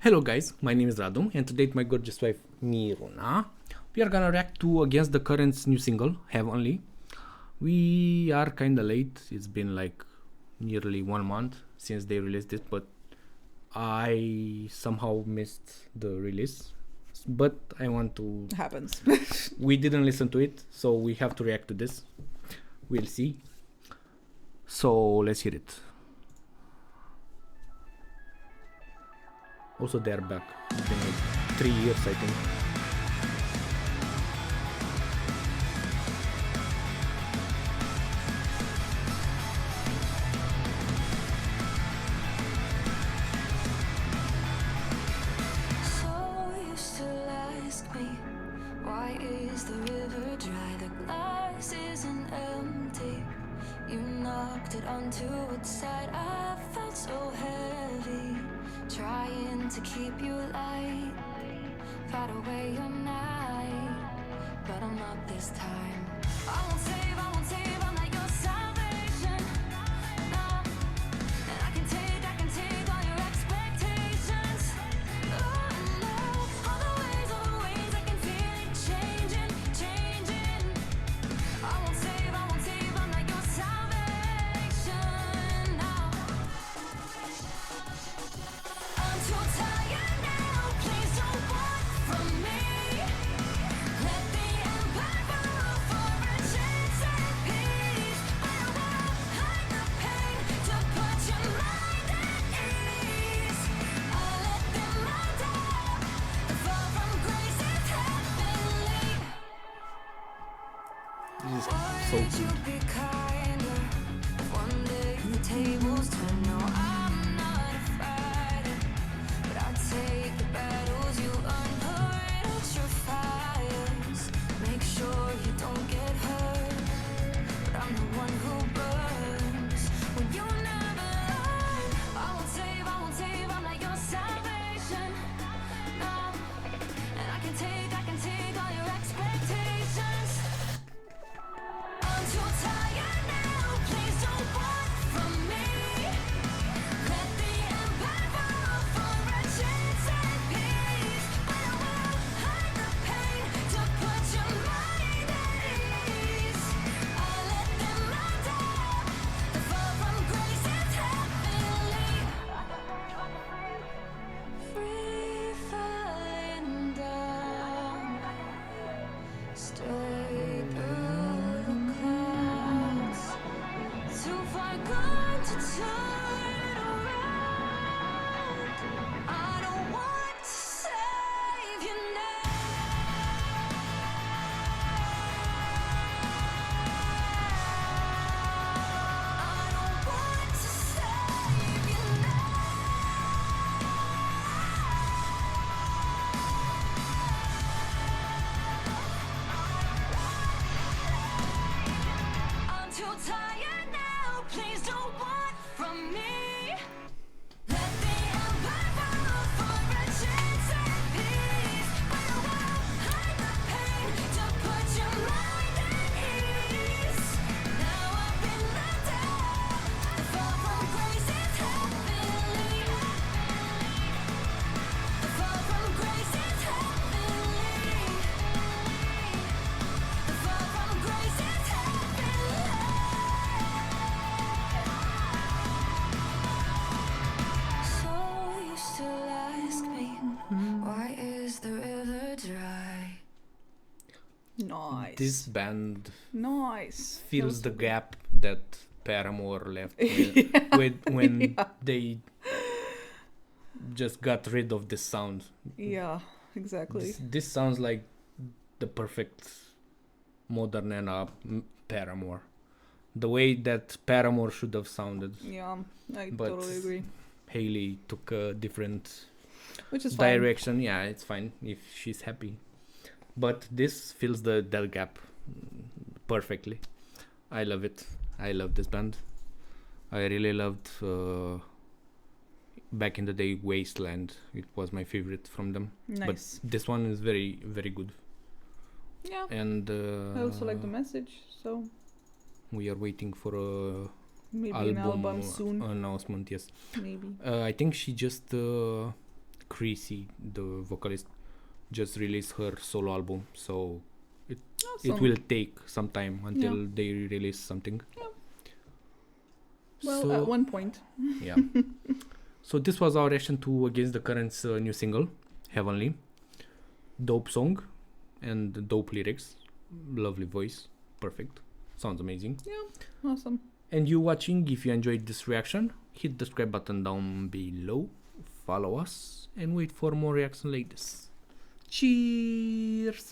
Hello guys, my name is Radu and today with my gorgeous wife Miruna we are gonna react to Against the Current's new single, Heavenly. We are kinda late, it's been like nearly 1 month since they released it, but I somehow missed the release. But I want to... Happens. We didn't listen to it, so we have to react to this. We'll see. So let's hear it. Also, they're back. It's been like 3 years, I think. So you still ask me, why is the river dry? The glass isn't empty. You knocked it onto its side. I felt so heavy, trying to keep you light. Fight away your night, but I'm not this time. I won't save, I'm not your salvation. No, and I can take all your expectations. Oh no, all the ways I can feel it changing. I won't save, I'm not your salvation. No, I'm too tired now. Please don't want from me. Let the empire fall for a chance at peace. But I won't hide the pain to put your mind at ease. I let them all down. The fall from grace is heavenly. This is so Would you good. be kinder if one day the tables turn? No, I'm not a fighter, but I'll take the battles you earn. Put out your fires, make sure you don't get hurt. But I'm the one who burns when you never learn. I won't save, I'm not your salvation. No, and I can take all your expectations. I'm too tired now, please don't want from me. Let the empire fall for a chance at peace. But I won't hide the pain to put your mind at ease. I let them all down. The fall from grace is heavenly. Free falling down, straight through the clouds. Too far gone to turn around. I don't want to save you now. I don't want to save you now. I'm too tired now, please don't want from me. Let the empire fall for a chance at peace. But I won't hide the pain to put your mind at ease. Now I've been let down. The fall from grace is heavenly. The fall from grace is heavenly. The fall from grace is heavenly. So you still ask me, why is the river dry? Nice. This band Nice. fills the gap that Paramore left when Yeah. they just got rid of this sound. Yeah, exactly. This sounds like the perfect modern era Paramore. The way that Paramore should have sounded. Yeah, I But totally agree. Hayley took a different Which is fine. direction. Yeah, it's fine if she's happy. But this fills that gap perfectly. I love it. I love this band. I really loved back in the day Wasteland. It was my favorite from them. Nice. But this one is very, very good. Yeah. And I also like the message, so we are waiting for a maybe an album soon. announcement. Yes. Maybe. I think she just Chrissy, the vocalist, just released her solo album, so it Awesome. will take some time until Yeah. they release something. Well, So- at one point. Yeah. So this was our reaction to Against the Current's new single, Heavenly. Dope song and dope lyrics, lovely voice, perfect, sounds amazing. Awesome. And you watching, if you enjoyed this reaction, hit the subscribe button down below, follow us, and wait for more reaction like this. Cheers!